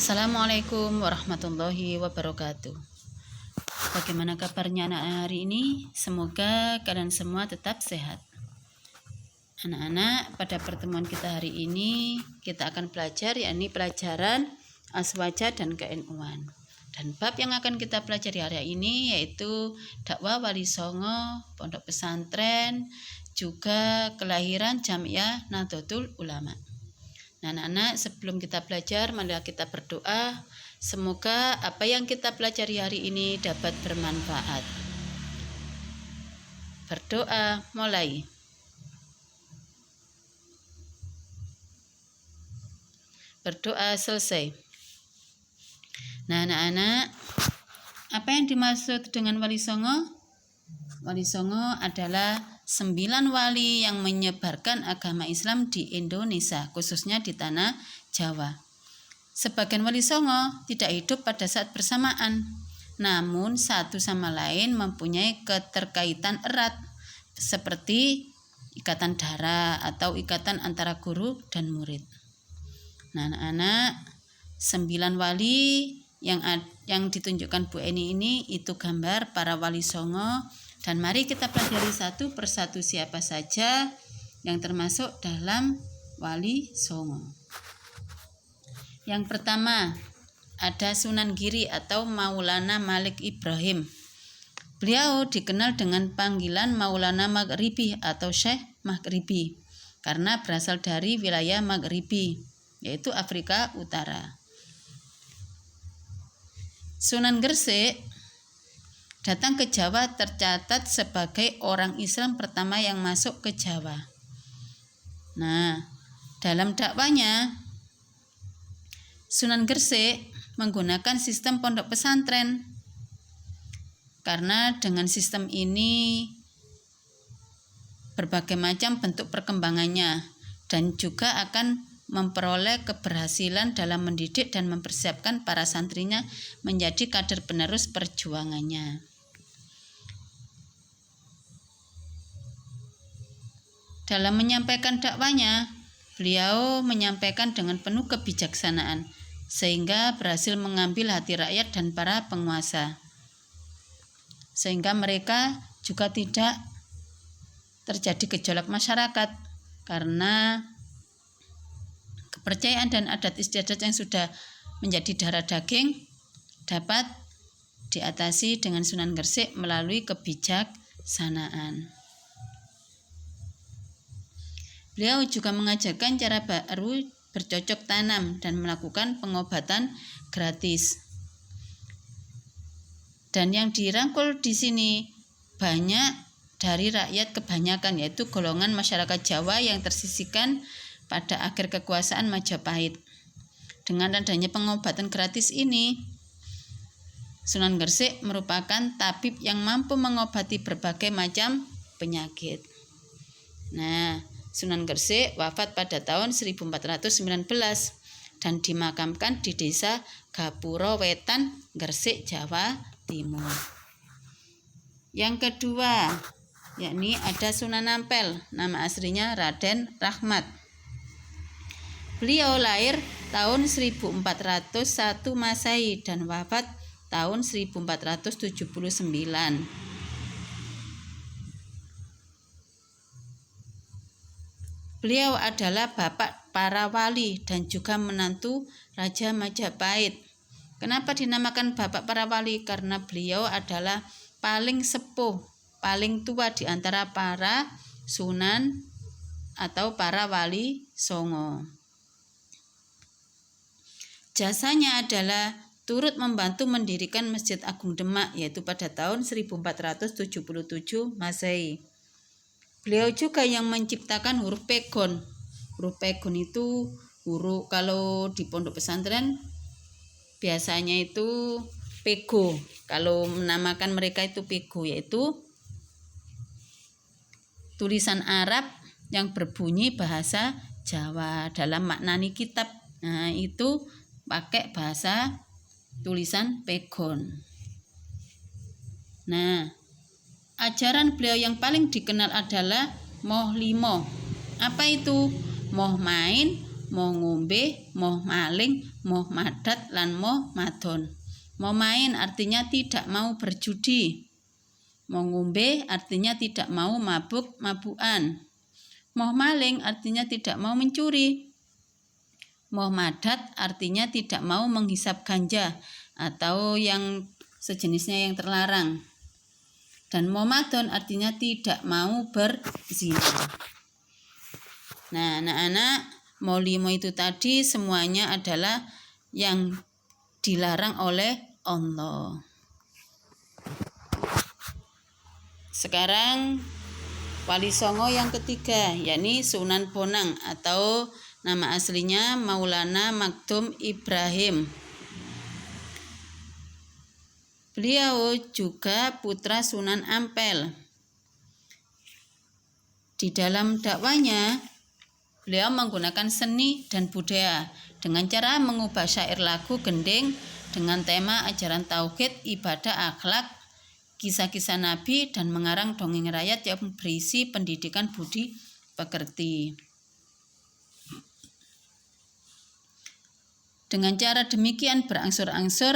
Assalamualaikum warahmatullahi wabarakatuh. Bagaimana kabarnya anak hari ini? Semoga kalian semua tetap sehat. Anak-anak, pada pertemuan kita hari ini kita akan belajar yakni pelajaran Aswaja dan KNU-an. Dan bab yang akan kita pelajari hari ini yaitu dakwah Wali Songo, pondok pesantren, juga kelahiran Jamiah Nahdlatul Ulama. Nah, anak-anak, sebelum kita belajar, marilah kita berdoa. Semoga apa yang kita pelajari hari ini dapat bermanfaat. Berdoa mulai. Berdoa selesai. Nah, anak-anak, apa yang dimaksud dengan Wali Songo? Wali Songo adalah 9 wali yang menyebarkan agama Islam di Indonesia, khususnya di tanah Jawa. Sebagian Wali Songo tidak hidup pada saat bersamaan, namun satu sama lain mempunyai keterkaitan erat, seperti ikatan darah atau ikatan antara guru dan murid. Nah, anak-anak, 9 wali yang ditunjukkan Bu Eni ini itu gambar para Wali Songo. Dan mari kita pelajari satu persatu siapa saja yang termasuk dalam Wali Songo. Yang pertama ada Sunan Giri atau Maulana Malik Ibrahim. Beliau dikenal dengan panggilan Maulana Maghribi atau Syekh Maghribi karena berasal dari wilayah Maghribi, yaitu Afrika Utara. Sunan Gresik datang ke Jawa tercatat sebagai orang Islam pertama yang masuk ke Jawa. Nah, dalam dakwanya Sunan Gresik menggunakan sistem pondok pesantren. Karena dengan sistem ini berbagai macam bentuk perkembangannya dan juga akan memperoleh keberhasilan dalam mendidik dan mempersiapkan para santrinya menjadi kader penerus perjuangannya. Dalam menyampaikan dakwanya, beliau menyampaikan dengan penuh kebijaksanaan, sehingga berhasil mengambil hati rakyat dan para penguasa. Sehingga mereka juga tidak terjadi gejolak masyarakat, karena kepercayaan dan adat istiadat yang sudah menjadi darah daging dapat diatasi dengan Sunan Gresik melalui kebijaksanaan. Beliau juga mengajarkan cara baru bercocok tanam dan melakukan pengobatan gratis. Dan yang dirangkul di sini banyak dari rakyat kebanyakan, yaitu golongan masyarakat Jawa yang tersisihkan pada akhir kekuasaan Majapahit. Dengan adanya pengobatan gratis ini, Sunan Gresik merupakan tabib yang mampu mengobati berbagai macam penyakit. Nah, Sunan Gresik wafat pada tahun 1419 dan dimakamkan di desa Gapura Wetan, Gresik, Jawa Timur. Yang kedua, yakni ada Sunan Ampel, nama aslinya Raden Rahmat. Beliau lahir tahun 1401 Masehi dan wafat tahun 1479. Beliau adalah bapak para wali dan juga menantu Raja Majapahit. Kenapa dinamakan bapak para wali? Karena beliau adalah paling sepuh, paling tua di antara para sunan atau para wali songo. Jasanya adalah turut membantu mendirikan Masjid Agung Demak, yaitu pada tahun 1477 Masehi. Beliau juga yang menciptakan huruf pegon. Huruf pegon itu huruf, kalau di pondok pesantren biasanya itu pego. Kalau menamakan mereka itu pego, yaitu tulisan Arab yang berbunyi bahasa Jawa dalam maknani kitab. Nah, itu pakai bahasa tulisan pegon. Nah, ajaran beliau yang paling dikenal adalah Moh Limo. Apa itu? Moh main, moh ngombe, moh maling, moh madat, lan moh madon. Moh main artinya tidak mau berjudi. Moh ngombe artinya tidak mau mabuk-mabukan. Moh maling artinya tidak mau mencuri. Moh madat artinya tidak mau menghisap ganja atau yang sejenisnya yang terlarang. Dan moh madon artinya tidak mau berzina. Nah, anak-anak, moh limo itu tadi semuanya adalah yang dilarang oleh Allah. Sekarang Wali Songo yang ketiga, yakni Sunan Bonang atau nama aslinya Maulana Maktum Ibrahim. Beliau juga putra Sunan Ampel. Di dalam dakwanya, beliau menggunakan seni dan budaya dengan cara mengubah syair lagu gending dengan tema ajaran tauhid, ibadah, akhlak, kisah-kisah Nabi, dan mengarang dongeng rakyat yang berisi pendidikan budi pekerti. Dengan cara demikian berangsur-angsur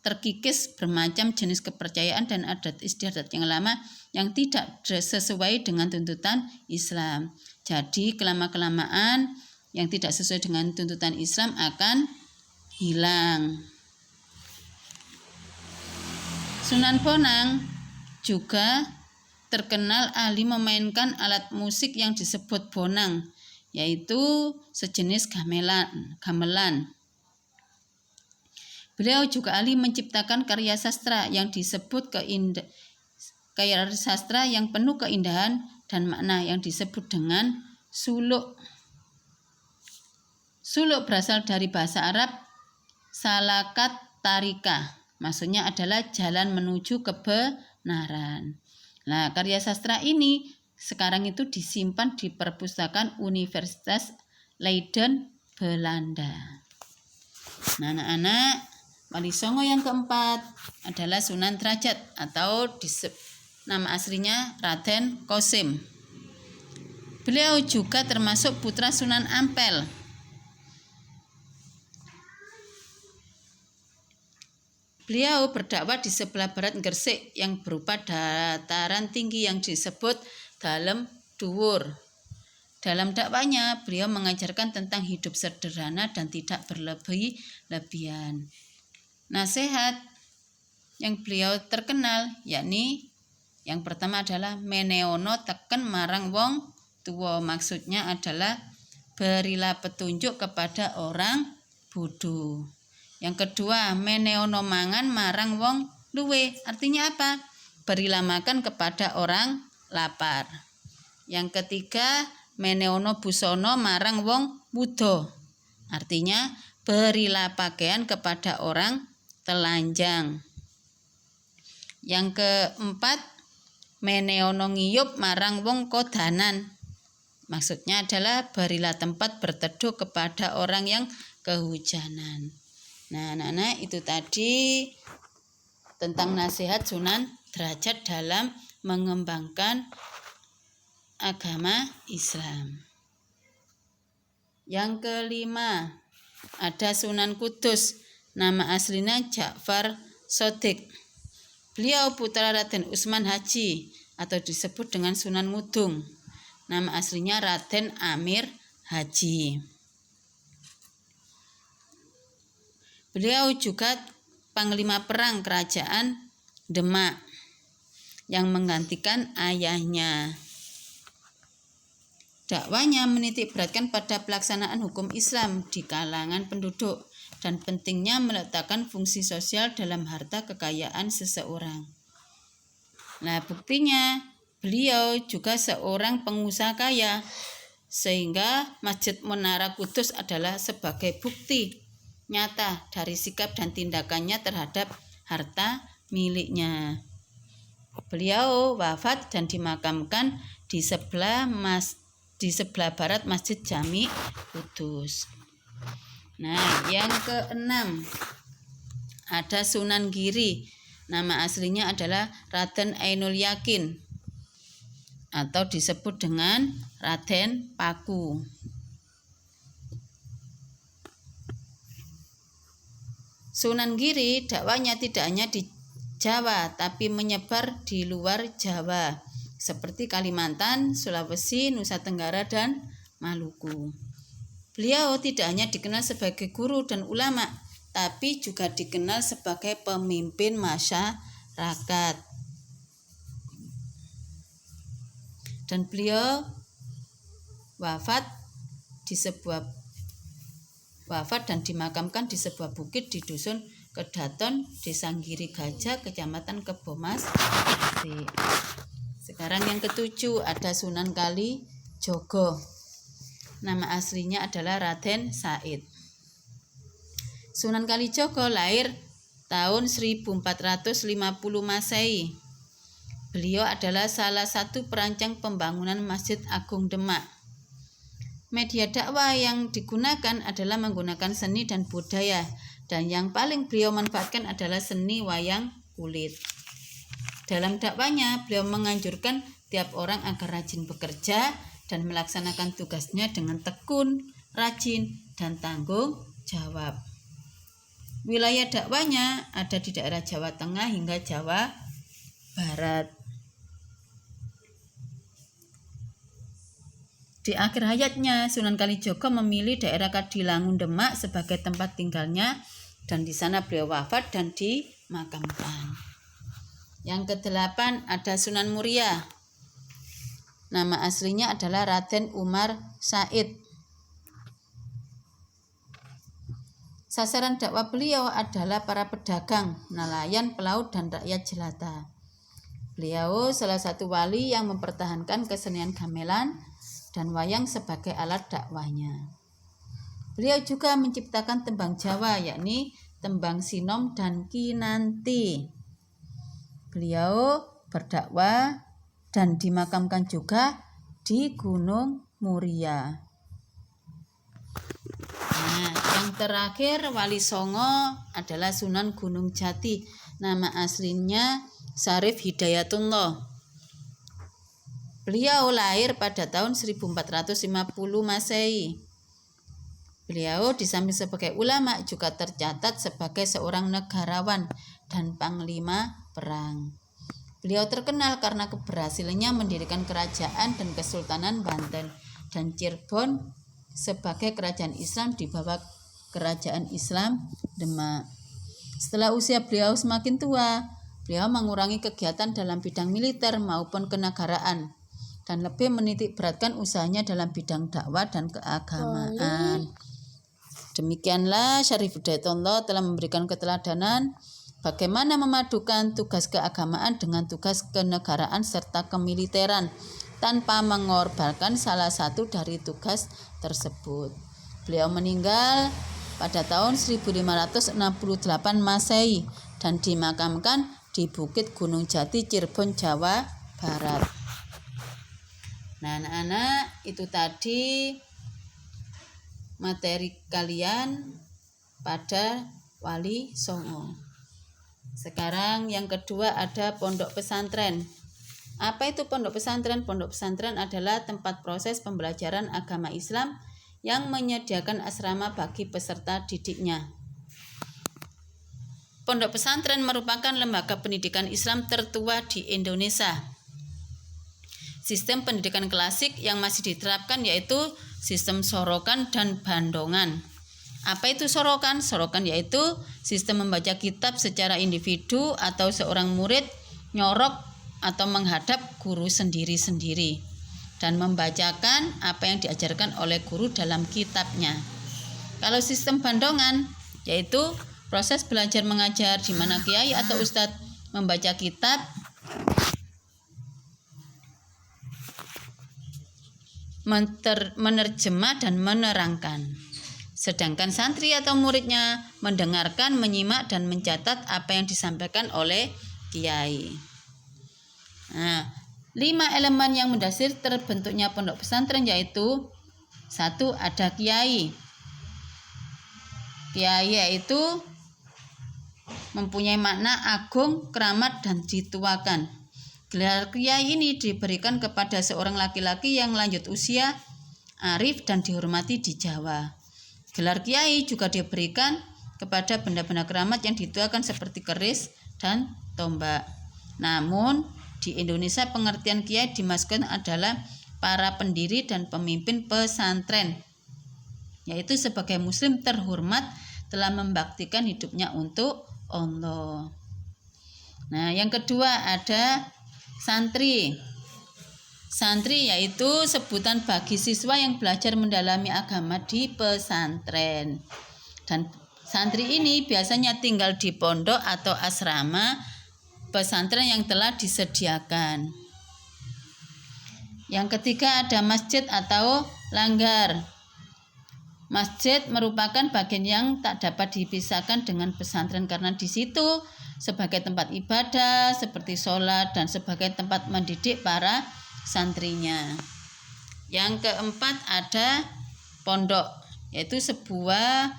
terkikis bermacam jenis kepercayaan dan adat istiadat yang lama yang tidak sesuai dengan tuntutan Islam. Jadi kelama-kelamaan yang tidak sesuai dengan tuntutan Islam akan hilang. Sunan Bonang juga terkenal ahli memainkan alat musik yang disebut bonang, yaitu sejenis gamelan. Beliau juga ahli menciptakan karya sastra yang disebut karya sastra yang penuh keindahan dan makna yang disebut dengan suluk. Suluk berasal dari bahasa Arab salakat tarika, maksudnya adalah jalan menuju kebenaran. Nah, karya sastra ini sekarang itu disimpan di perpustakaan Universitas Leiden, Belanda. Nah, anak-anak, Wali Songo yang keempat adalah Sunan Derajat atau nama aslinya Raden Kosim. Beliau juga termasuk putra Sunan Ampel. Beliau berdakwah di sebelah barat Gresik yang berupa dataran tinggi yang disebut Dalem Dhuwur. Dalam dakwahnya, beliau mengajarkan tentang hidup sederhana dan tidak berlebih-lebihan. Nasihat yang beliau terkenal yakni yang pertama adalah meneono teken marang wong tuwa, maksudnya adalah berilah petunjuk kepada orang bodoh. Yang kedua, meneono mangan marang wong luwe, artinya apa? Berilah makan kepada orang lapar. Yang ketiga, meneono busono marang wong wudo, artinya berilah pakaian kepada orang telanjang. Yang keempat, meneono ngiyup marang wong kodanan, maksudnya adalah berilah tempat berteduh kepada orang yang kehujanan. Nah, anak-anak, itu tadi tentang nasihat Sunan Derajat dalam mengembangkan agama Islam. Yang kelima, ada Sunan Kudus, nama aslinya Ja'far Shodiq. Beliau putra Raden Utsman Haji atau disebut dengan Sunan Ngudung. Nama aslinya Raden Amir Haji. Beliau juga panglima perang kerajaan Demak yang menggantikan ayahnya. Dakwanya menitik beratkan pada pelaksanaan hukum Islam di kalangan penduduk dan pentingnya meletakkan fungsi sosial dalam harta kekayaan seseorang. Nah, buktinya beliau juga seorang pengusaha kaya, sehingga Masjid Menara Kudus adalah sebagai bukti nyata dari sikap dan tindakannya terhadap harta miliknya. Beliau wafat dan dimakamkan di sebelah barat Masjid Jami Kudus. Nah, yang keenam ada Sunan Giri. Nama aslinya adalah Raden Ainul Yakin atau disebut dengan Raden Paku. Sunan Giri dakwahnya tidak hanya di Jawa tapi menyebar di luar Jawa seperti Kalimantan, Sulawesi, Nusa Tenggara, dan Maluku. Beliau tidak hanya dikenal sebagai guru dan ulama, tapi juga dikenal sebagai pemimpin masyarakat. Dan beliau wafat dan dimakamkan di sebuah bukit di dusun Kedaton, Desa Giri Gajah, Kecamatan Kebomas. Sekarang yang ketujuh ada Sunan Kalijogo. Nama aslinya adalah Raden Said. Sunan Kalijogo lahir tahun 1450 Masehi. Beliau adalah salah satu perancang pembangunan Masjid Agung Demak. Media dakwah yang digunakan adalah menggunakan seni dan budaya, dan yang paling beliau manfaatkan adalah seni wayang kulit. Dalam dakwahnya, beliau menganjurkan tiap orang agar rajin bekerja dan melaksanakan tugasnya dengan tekun, rajin, dan tanggung jawab. Wilayah dakwahnya ada di daerah Jawa Tengah hingga Jawa Barat. Di akhir hayatnya, Sunan Kalijogo memilih daerah Kadilangun Demak sebagai tempat tinggalnya, dan di sana beliau wafat dan dimakamkan. Yang kedelapan ada Sunan Muria. Nama aslinya adalah Raden Umar Said. Sasaran dakwah beliau adalah para pedagang, nelayan, pelaut, dan rakyat jelata. Beliau salah satu wali yang mempertahankan kesenian gamelan dan wayang sebagai alat dakwahnya. Beliau juga menciptakan tembang Jawa, yakni tembang Sinom dan Kinanti. Beliau berdakwah dan dimakamkan juga di Gunung Muria. Nah, yang terakhir Wali Songo adalah Sunan Gunung Jati. Nama aslinya Syarif Hidayatullah. Beliau lahir pada tahun 1450 Masehi. Beliau di samping sebagai ulama juga tercatat sebagai seorang negarawan dan panglima perang. Beliau terkenal karena keberhasilannya mendirikan kerajaan dan Kesultanan Banten dan Cirebon sebagai kerajaan Islam di bawah Kerajaan Islam Demak. Setelah usia beliau semakin tua, beliau mengurangi kegiatan dalam bidang militer maupun kenegaraan dan lebih menitik beratkan usahanya dalam bidang dakwah dan keagamaan. Demikianlah Syarif Hidayatullah telah memberikan keteladanan bagaimana memadukan tugas keagamaan dengan tugas kenegaraan serta kemiliteran tanpa mengorbankan salah satu dari tugas tersebut. Beliau meninggal pada tahun 1568 Masehi dan dimakamkan di Bukit Gunung Jati, Cirebon, Jawa Barat. Nah, anak-anak, itu tadi materi kalian pada Wali Songo. Sekarang yang kedua ada pondok pesantren. Apa itu pondok pesantren? Pondok pesantren adalah tempat proses pembelajaran agama Islam yang menyediakan asrama bagi peserta didiknya. Pondok pesantren merupakan lembaga pendidikan Islam tertua di Indonesia. Sistem pendidikan klasik yang masih diterapkan yaitu sistem sorokan dan bandongan. Apa itu sorokan? Sorokan yaitu sistem membaca kitab secara individu atau seorang murid nyorok atau menghadap guru sendiri-sendiri dan membacakan apa yang diajarkan oleh guru dalam kitabnya. Kalau sistem bandongan yaitu proses belajar mengajar di mana kiai atau ustadz membaca kitab menerjemah dan menerangkan. Sedangkan santri atau muridnya mendengarkan, menyimak, dan mencatat apa yang disampaikan oleh kiai. Nah, 5 elemen yang mendasar terbentuknya pondok pesantren yaitu 1. Ada kiai. Kiai yaitu mempunyai makna agung, keramat, dan dituakan. Gelar kiai ini diberikan kepada seorang laki-laki yang lanjut usia, arif, dan dihormati di Jawa. Gelar kiai juga diberikan kepada benda-benda keramat yang dituakan seperti keris dan tombak. Namun di Indonesia pengertian kiai dimaksudkan adalah para pendiri dan pemimpin pesantren, yaitu sebagai muslim terhormat telah membaktikan hidupnya untuk Allah. Nah, yang kedua ada santri. Santri yaitu sebutan bagi siswa yang belajar mendalami agama di pesantren. Dan santri ini biasanya tinggal di pondok atau asrama pesantren yang telah disediakan. Yang ketiga ada masjid atau langgar. Masjid merupakan bagian yang tak dapat dipisahkan dengan pesantren karena di situ sebagai tempat ibadah seperti sholat dan sebagai tempat mendidik para santrinya. Yang keempat ada pondok, yaitu sebuah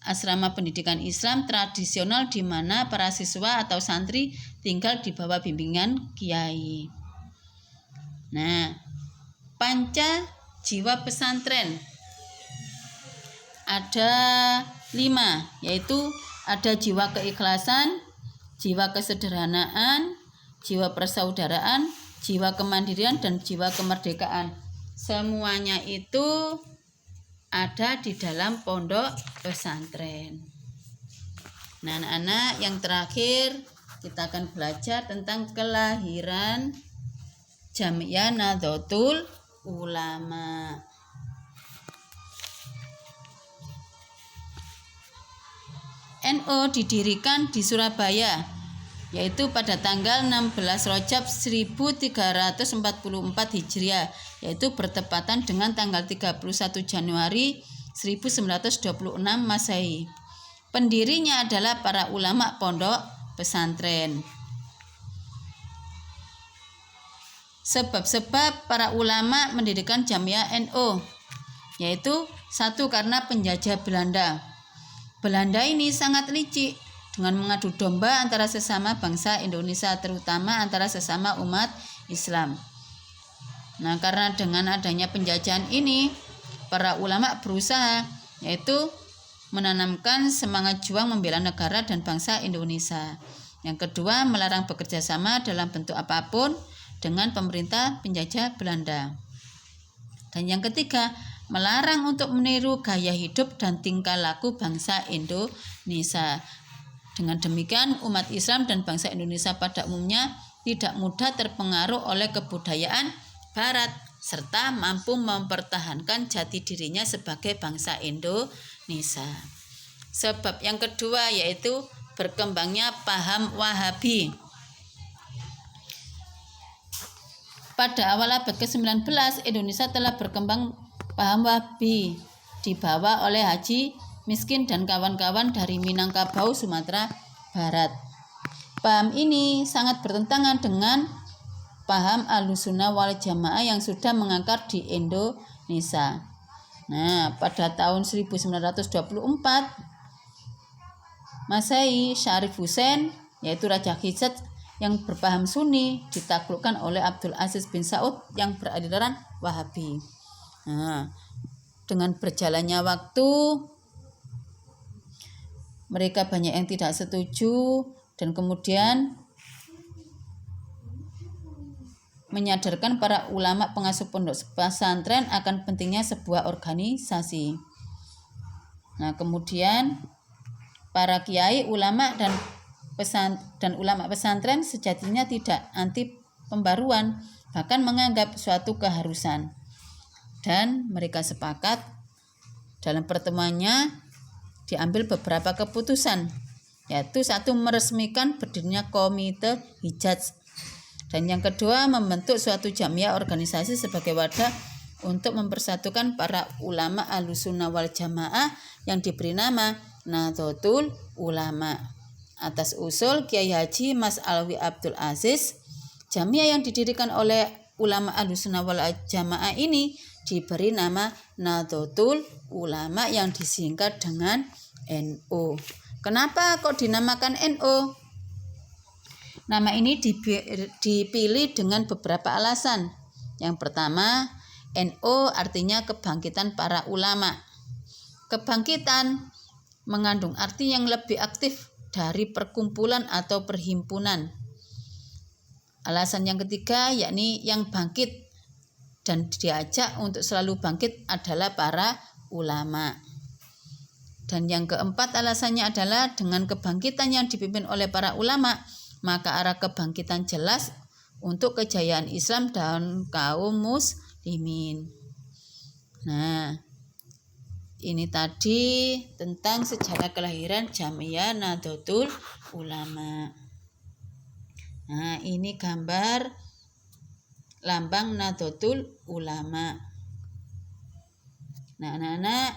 asrama pendidikan Islam tradisional di mana para siswa atau santri tinggal di bawah bimbingan kiai. Nah, panca jiwa pesantren ada 5, yaitu ada jiwa keikhlasan, jiwa kesederhanaan, jiwa persaudaraan, jiwa kemandirian, dan jiwa kemerdekaan. Semuanya itu ada di dalam pondok pesantren. Nah, anak-anak, yang terakhir kita akan belajar tentang kelahiran Jamiah Nahdlatul Ulama. NU didirikan di Surabaya, yaitu pada tanggal 16 Rajab 1344 Hijriah, yaitu bertepatan dengan tanggal 31 Januari 1926 Masehi. Pendirinya adalah para ulama pondok pesantren. Sebab-sebab para ulama mendirikan Jamiah NU, yaitu 1, karena penjajah Belanda. Belanda ini sangat licik dengan mengadu domba antara sesama bangsa Indonesia, terutama antara sesama umat Islam. Nah, karena dengan adanya penjajahan ini, para ulama berusaha yaitu menanamkan semangat juang membela negara dan bangsa Indonesia. Yang kedua, melarang bekerja sama dalam bentuk apapun dengan pemerintah penjajah Belanda. Dan yang ketiga, melarang untuk meniru gaya hidup dan tingkah laku bangsa Indonesia. Dengan demikian, umat Islam dan bangsa Indonesia pada umumnya tidak mudah terpengaruh oleh kebudayaan Barat, serta mampu mempertahankan jati dirinya sebagai bangsa Indonesia. Sebab yang kedua yaitu berkembangnya paham Wahabi. Pada awal abad ke-19, Indonesia telah berkembang paham Wahabi dibawa oleh Haji Miskin dan kawan-kawan dari Minangkabau, Sumatera Barat. Paham ini sangat bertentangan dengan paham Ahlussunnah wal Jamaah yang sudah mengakar di Indonesia. Nah, pada tahun 1924 Masehi, Syarif Hussein, yaitu Raja Hijaz yang berpaham Sunni, ditaklukkan oleh Abdul Aziz bin Saud yang beraliran Wahabi. Nah, dengan berjalannya waktu, mereka banyak yang tidak setuju dan kemudian menyadarkan para ulama pengasuh pondok pesantren akan pentingnya sebuah organisasi. Nah, kemudian para kiai, ulama dan ulama pesantren sejatinya tidak anti pembaruan, bahkan menganggap suatu keharusan. Dan mereka sepakat dalam pertemuannya diambil beberapa keputusan, yaitu 1, meresmikan berdirinya Komite Hijaz, dan yang kedua membentuk suatu jamiah organisasi sebagai wadah untuk mempersatukan para ulama Ahlussunnah wal Jamaah yang diberi nama Nahdlatul Ulama atas usul Kiai Haji Mas Alwi Abdul Aziz. Jamiah yang didirikan oleh ulama Ahlussunnah wal Jamaah ini diberi nama Nahdlatul Ulama yang disingkat dengan NU. Kenapa kok dinamakan NU? Nama ini dipilih dengan beberapa alasan. Yang pertama, NU artinya kebangkitan para ulama. Kebangkitan mengandung arti yang lebih aktif dari perkumpulan atau perhimpunan. Alasan yang ketiga yakni yang bangkit dan diajak untuk selalu bangkit adalah para ulama. Dan yang keempat alasannya adalah dengan kebangkitan yang dipimpin oleh para ulama, maka arah kebangkitan jelas untuk kejayaan Islam dan kaum muslimin. Nah, ini tadi tentang sejarah kelahiran Jamiah Nahdlatul Ulama. Nah, ini gambar lambang Nahdlatul Ulama. Nah, anak-anak,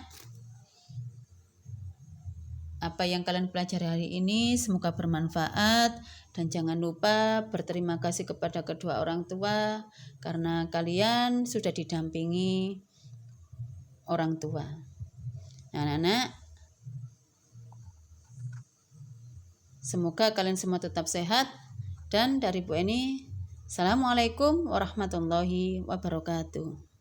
apa yang kalian pelajari hari ini semoga bermanfaat, dan jangan lupa berterima kasih kepada kedua orang tua karena kalian sudah didampingi orang tua. Nah, anak-anak, semoga kalian semua tetap sehat, dan dari Bu Eni, Assalamualaikum warahmatullahi wabarakatuh.